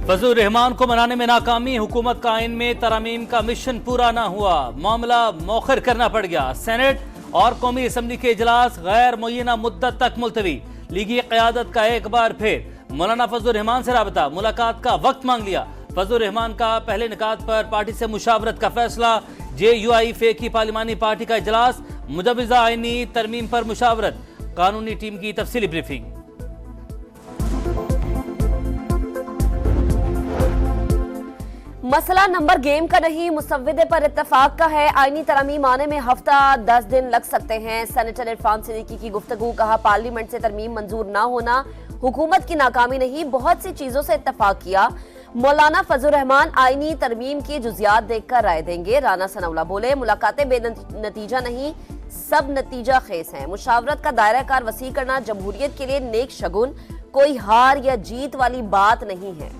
फजलुर रहमान को मनाने में नाकामी, हुकूमत का आइन में तरमीम का मिशन पूरा ना हुआ, मामला मौखर करना पड़ गया। सेनेट और कौमी असम्बली के इजलास गैर मुय्यना मुद्दत तक मुलतवी। लीगी क़यादत का एक बार फिर मौलाना फजलुर रहमान से राबता, मुलाकात का वक्त मांग लिया। फजलुर रहमान का पहले निकात पर पार्टी से मुशावरत का फैसला। JUI की पार्लिमानी पार्टी का इजलास, मुजवजा आईनी तरमीम पर मुशावरत, कानूनी टीम की तफसीली ब्रीफिंग। मसला नंबर गेम का नहीं, मुसव्विदे पर इत्तेफाक का है। आईनी तरमीम आने में हफ्ता 10 दिन लग सकते हैं। सेनेटर इरफान सिद्दीकी की गुफ्तगू, कहा पार्लियामेंट से तरमीम मंजूर ना होना हुकूमत की नाकामी नहीं, बहुत सी चीजों से इत्तेफाक किया। मौलाना फजलुर रहमान आईनी तरमीम की जुजियात देखकर राय देंगे। राना सनाउल्लाह बोले मुलाकातें बेनतीजा नहीं, सब नतीजा खेज हैं। मुशावरत का दायरा कार वसी करना जमहूरियत के लिए नेक शगुन, कोई हार या जीत वाली बात नहीं है।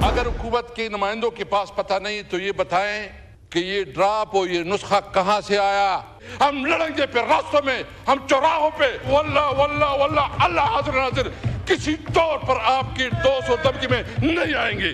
अगर हुकूमत के नुमाइंदों के पास पता नहीं तो ये बताएं कि ये ड्राप और ये नुस्खा कहां से आया। हम लड़ेंगे पे रास्तों में, हम चौराहों पे, वल्लाह वल्लाह वल्लाह अल्लाह हाज़िर नाज़िर, किसी तौर पर आपकी दोस्त और दमकी में नहीं आएंगे।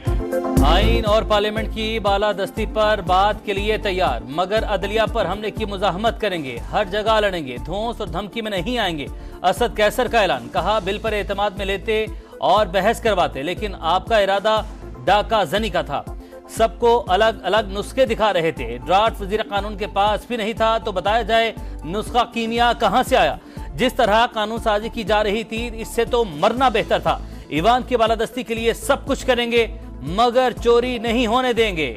आइन और पार्लियामेंट की बालादस्ती पर बात के लिए तैयार, मगर अदलिया पर हमले की मुजाहमत करेंगे, हर जगह लड़ेंगे, धौंस और धमकी में नहीं आएंगे। असद कैसर का ऐलान, कहा बिल पर एतमाद में लेते और बहस करवाते, लेकिन आपका इरादा डाका जनी का था। सबको अलग अलग नुस्खे दिखा रहे थे। ड्राफ्ट वजीर कानून के पास भी नहीं था, तो बताया जाए नुस्खा कीमिया कहां से आया। जिस तरह कानून साजी की जा रही थी, इससे तो मरना बेहतर था। ईवान की बालादस्ती के लिए सब कुछ करेंगे, मगर चोरी नहीं होने देंगे।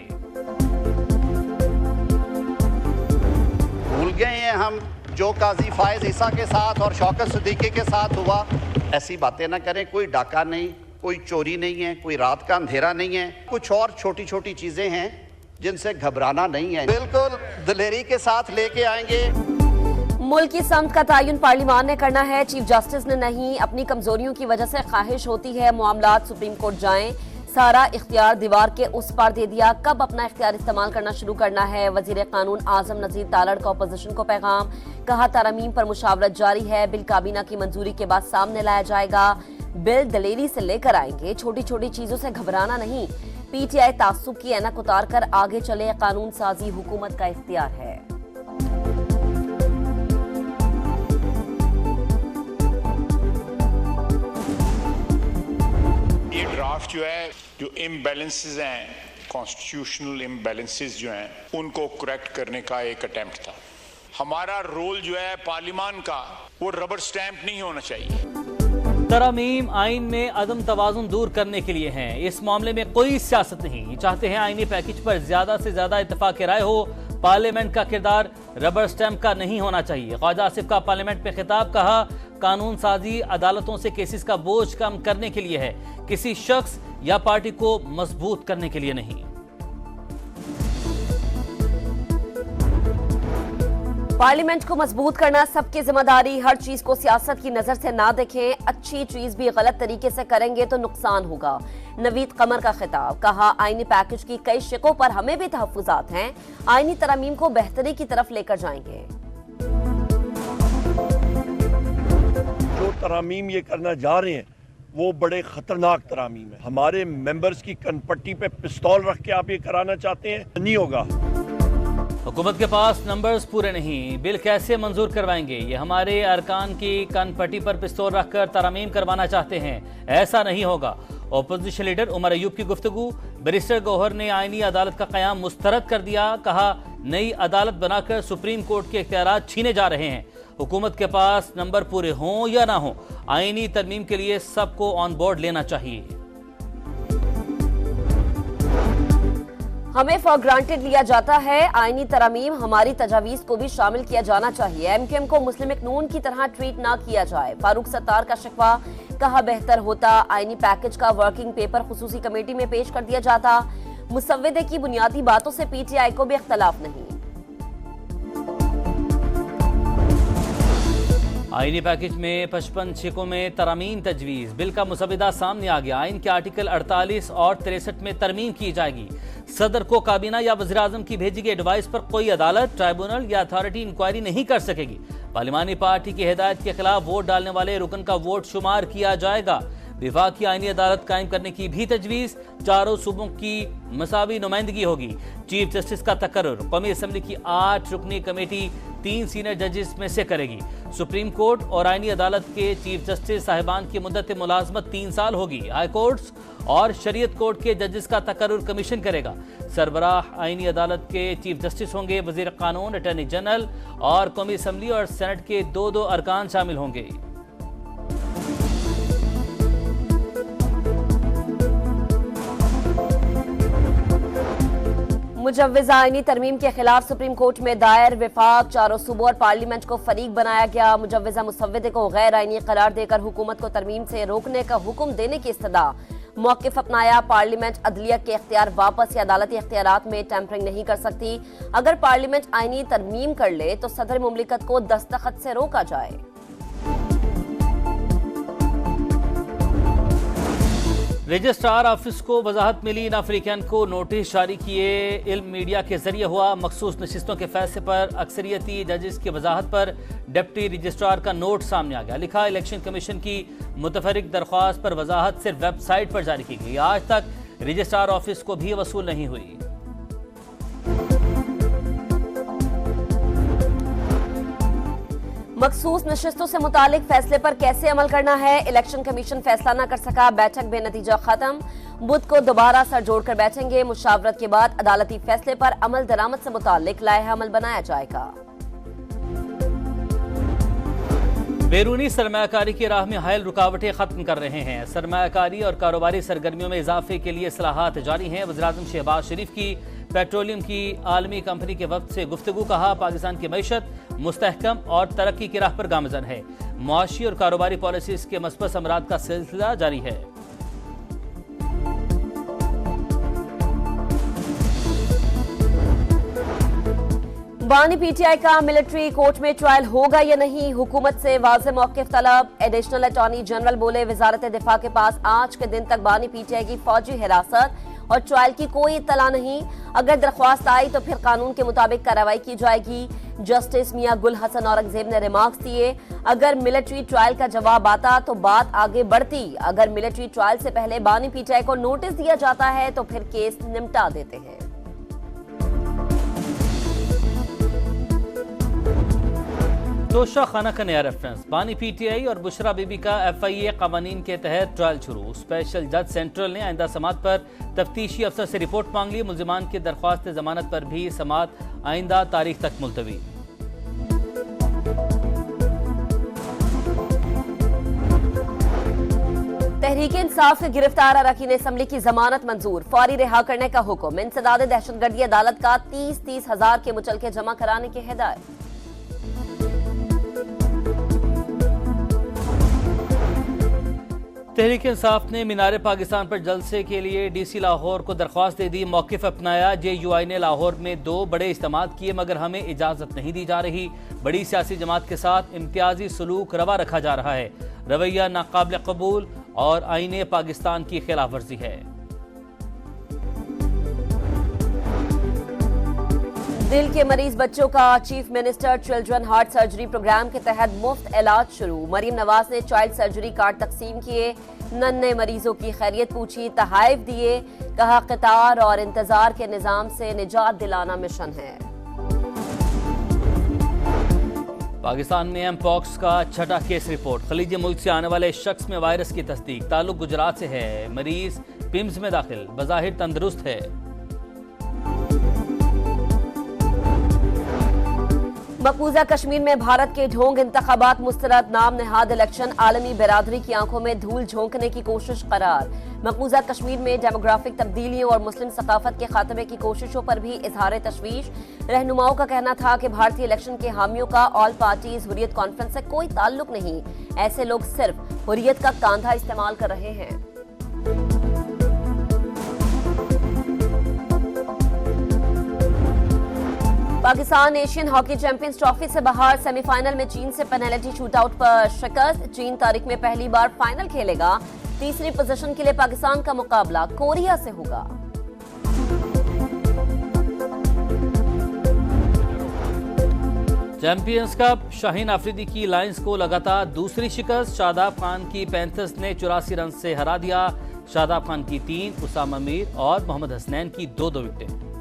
भूल गए हैं हम जो काजी फायज ईसा के साथ और शौकत सिद्दीकी के साथ हुआ। ऐसी बातें ना करें, कोई डाका नहीं, कोई चोरी नहीं है, कोई रात का अंधेरा नहीं है। कुछ और छोटी छोटी चीजें हैं जिनसे घबराना नहीं है, बिल्कुल दिलेरी के साथ लेके आएंगे। मुल्क की समत का तयन पार्लियामान ने करना है, चीफ जस्टिस ने नहीं। अपनी कमजोरियों की वजह से ख्वाहिश होती है मामलात सुप्रीम कोर्ट जाएं। सारा इख्तियार दीवार के उस पार दे दिया, कब अपना इख्तियार इस्तेमाल करना शुरू करना है। वजीर कानून आजम नजीर तालड़ का अपोजिशन को पैगाम, कहा तरमीम पर मुशावरत जारी है, बिल काबीना की मंजूरी के बाद सामने लाया जाएगा। बिल दलेरी से लेकर आएंगे, छोटी छोटी चीजों से घबराना नहीं। PTI तासुब की ऐनक उतार कर आगे चले, कानून साजी हुकूमत का इख्तियार है। ये ड्राफ्ट जो है, जो इम्बैलेंसेस हैं, कॉन्स्टिट्यूशनल इम्बैलेंसेस जो हैं, उनको करेक्ट करने का एक अटेम्प्ट था। हमारा रोल जो है पार्लियामान का, वो रबर स्टैंप नहीं होना चाहिए। तरमीम आइन में अदम तवाजुन दूर करने के लिए हैं। इस मामले में कोई सियासत नहीं। चाहते हैं आइनी पैकेज पर ज्यादा से ज्यादा इत्तेफाक राय हो। पार्लियामेंट का किरदार रबर स्टैंप का नहीं होना चाहिए। ख्वाजा आसिफ का पार्लियामेंट में खिताब, कहा कानून साजी अदालतों से केसेस का बोझ कम करने के लिए है, किसी शख्स या पार्टी को मजबूत करने के लिए नहीं। पार्लियामेंट को मजबूत करना सबकी जिम्मेदारी, हर चीज को सियासत की नजर से ना देखें। अच्छी चीज भी गलत तरीके से करेंगे तो नुकसान होगा। नवीद कमर का खिताब, कहा आईनी पैकेज की कई शिकों पर हमें भी तहफ्फुजात हैं, आईनी तरमीम को बेहतरी की तरफ लेकर जाएंगे। जो तरमीम ये करना जा रहे हैं वो बड़े खतरनाक तरामीम है। हमारे मेंबर्स की कनपट्टी पे पिस्तौल रख के आप ये कराना चाहते हैं, नहीं होगा। हुकूमत के पास नंबर्स पूरे नहीं, बिल कैसे मंजूर करवाएंगे। ये हमारे अरकान की कनपट्टी पर पिस्तौल रखकर तरमीम करवाना चाहते हैं, ऐसा नहीं होगा। ओपोजिशन लीडर उमर अयूब की गुफ्तगू, बैरिस्टर गौहर ने आईनी अदालत का क़याम मुस्तरद कर दिया, कहा नई अदालत बनाकर सुप्रीम कोर्ट के इख्तियारात छीने जा रहे हैं। हुकूमत के पास नंबर पूरे हों या ना हों, आईनी तरमीम के लिए सबको ऑन बोर्ड लेना चाहिए। हमें फॉर ग्रांटेड लिया जाता है, आईनी तरमीम हमारी तजावीज को भी शामिल किया जाना चाहिए। MQM को मुस्लिम लीग नून की तरह ट्रीट ना किया जाए। फारूक सत्तार का शिकवा, कहा बेहतर होता आईनी पैकेज का वर्किंग पेपर खुसूसी कमेटी में पेश कर दिया जाता। मुसव्विदे की बुनियादी बातों से PTI को भी इख्तलाफ नहीं। आईनी पैकेज में 55 शिकों में तरमीम तजवीज़, बिल का मुसविदा सामने आ गया। आइन के आर्टिकल 48 और 63 में तरमीम की जाएगी। सदर को काबीना या वज़ीर आज़म की भेजी गई एडवाइस पर कोई अदालत, ट्राइब्यूनल या अथॉरिटी इंक्वायरी नहीं कर सकेगी। पार्लिमानी पार्टी की हिदायत के खिलाफ वोट डालने वाले रुकन का वोट शुमार किया जाएगा। विफाकी आईनी अदालत कायम करने की भी तजवीज। चारों सूबों की मसावी नुमाइंदगी होगी। चीफ जस्टिस का तकर्रुर कौमी असम्बली की 8 रुकनी कमेटी 3 सीनियर जजेस में से करेगी। सुप्रीम कोर्ट और आईनी अदालत के चीफ जस्टिस साहिबान की मुद्दत मुलाजमत 3 साल होगी। हाई कोर्ट्स और शरीयत कोर्ट के जजेस का तकर्रुर कमीशन करेगा। सरबराह आईनी अदालत के चीफ जस्टिस होंगे। वजीर कानून, अटॉर्नी जनरल और कौमी असम्बली और सेनेट के 2 अरकान शामिल होंगे। मुजव्विज़ा आईनी तरमीम के खिलाफ सुप्रीम कोर्ट में दायर विफाक, चारों सूबों और पार्लियामेंट को फरीक बनाया गया। मुजव्विज़ा मुसव्विदे को गैर आईनी करार देकर हुकूमत को तरमीम से रोकने का हुक्म देने की इस्तदा। मौक़िफ़ अपनाया, पार्लियामेंट अदलिया के इख्तियार वापस या अदालती इख्तियारात में टैंपरिंग नहीं कर सकती। अगर पार्लियामेंट आईनी तरमीम कर ले तो सदर मुमलिकत को दस्तखत से रोका जाए। रजिस्ट्रार ऑफिस को वजाहत मिली। इन अफ्रीकन को नोटिस जारी किए। इल्म मीडिया के जरिए हुआ। मखसूस नशिस्तों के फैसले पर अक्सरियती जजेस की वजाहत पर डिप्टी रजिस्ट्रार का नोट सामने आ गया। लिखा, इलेक्शन कमीशन की मुतफरिक दरख्वास्त पर वजाहत सिर्फ वेबसाइट पर जारी की गई। आज तक रजिस्ट्रार ऑफिस को भी वसूल नहीं हुई। मखसूस नशिस्तों से मुतालिक फैसले पर कैसे अमल करना है, इलेक्शन कमीशन फैसला न कर सका, बैठक बेनतीजा खत्म। बुध को दोबारा सर जोड़कर बैठेंगे। मुशावरत के बाद अदालती फैसले पर अमल दरामद से मुतालिक लायहा अमल बनाया जाएगा। बैरूनी सरमायाकारी की राह में हायल रुकावटें खत्म कर रहे हैं। सरमायाकारी और कारोबारी सरगर्मियों में इजाफे के लिए इस्लाहात जारी हैं। वज़ीर-ए-आज़म शहबाज शरीफ की पेट्रोलियम की आलमी कंपनी के वक्त से गुफ्तगू। कहा, पाकिस्तान की मईशत मुस्तहकम और तरक्की की राह पर गामजन है। मुआशी और कारोबारी पॉलिसीज के मस्बत अमरात का सिलसिला जारी है। बानी पीटीआई का मिलिट्री कोर्ट में ट्रायल होगा या नहीं, हुकूमत से वाज़ेह मौक़िफ़ तलब। एडिशनल अटॉर्नी जनरल बोले, वजारत दिफा के पास आज के दिन तक बानी पीटीआई की फौजी हिरासत और ट्रायल की कोई इत्तला नहीं। अगर दरख्वास्त आई तो फिर कानून के मुताबिक कार्रवाई की जाएगी। जस्टिस मियां गुल हसन औरंगजेब ने रिमार्क्स दिए, अगर मिलिट्री ट्रायल का जवाब आता तो बात आगे बढ़ती। अगर मिलिट्री ट्रायल से पहले बानी पीटीआई को नोटिस दिया जाता है तो फिर केस निपटा देते हैं। तोशा खाना का नया रेफरेंस। बानी पीटीआई और बुशरा बीबी का FIA कवानीन के तहत ट्रायल शुरू। स्पेशल जज सेंट्रल ने आइंदा समात पर तफ्तीशी अफसर से रिपोर्ट मांग ली। मुल्जिमान की दरख्वास्त जमानत पर भी समात आइंदा तारीख तक मुलतवी। तहरीक इंसाफ के गिरफ्तार अरकान असम्बली की जमानत मंजूर, फौरी रिहा करने का हुक्म। इंसदाद दहशतगर्दी अदालत का 30-30 हजार के मुचलके जमा कराने की हिदायत। तहरीक इंसाफ ने मीनार पाकिस्तान पर जलसे के लिए DC लाहौर को दरख्वास्त दे दी। मौक़िफ़ अपनाया। JUI ने लाहौर में 2 बड़े इज्तिमात किए मगर हमें इजाज़त नहीं दी जा रही। बड़ी सियासी जमात के साथ इम्तियाजी सलूक रवा रखा जा रहा है। रवैया नाकाबिल कबूल और आईने पाकिस्तान की खिलाफ वर्जी है। दिल के मरीज बच्चों का chief minister children heart surgery programme के तहत मुफ्त इलाज शुरू। मरीम नवाज ने चाइल्ड सर्जरी कार्ड तकसीम किए। नन्हे मरीजों की खैरियत पूछी, तहाइफ दिए। कहा, कतार और इंतजार के निजाम से निजात दिलाना मिशन है। पाकिस्तान में एमपॉक्स का छठा केस रिपोर्ट। खलीजी मुल्क से आने वाले शख्स में वायरस की तस्दीक। ताल्लुक गुजरात से है। मरीज पिम्स में दाखिल, बज़ाहिर तंदुरुस्त है। मकबूजा कश्मीर में भारत के ढोंग इंतखाबात मुस्तरद। नाम नेहाद इलेक्शन आलमी बिरादरी की आंखों में धूल झोंकने की कोशिश करार। मकबूजा कश्मीर में डेमोग्राफिक तब्दीलियों और मुस्लिम सकाफत के खात्मे की कोशिशों पर भी इजहार तशवीश। रहनुमाओं का कहना था कि भारतीय इलेक्शन के हामियों का ऑल पार्टीज हुर्रियत कॉन्फ्रेंस से कोई ताल्लुक नहीं। ऐसे लोग सिर्फ हुर्रियत का कांधा इस्तेमाल कर रहे हैं। Pakistan Asian hockey champions trophy से बाहर। सेमीफाइनल में चीन से पेनल्टी शूटआउट पर शिकस्त। चीन तारीख में पहली बार फाइनल खेलेगा। तीसरी पोजीशन के लिए पाकिस्तान का मुकाबला कोरिया से होगा। चैंपियंस कप शाहीन अफरीदी की लायंस को लगातार दूसरी शिकस्त। शादाब खान की पैंथर्स ने 84 रन से हरा दिया। शादाब खान की 3, उसामा मीर और मोहम्मद हसनैन की 2-2 विकेटें।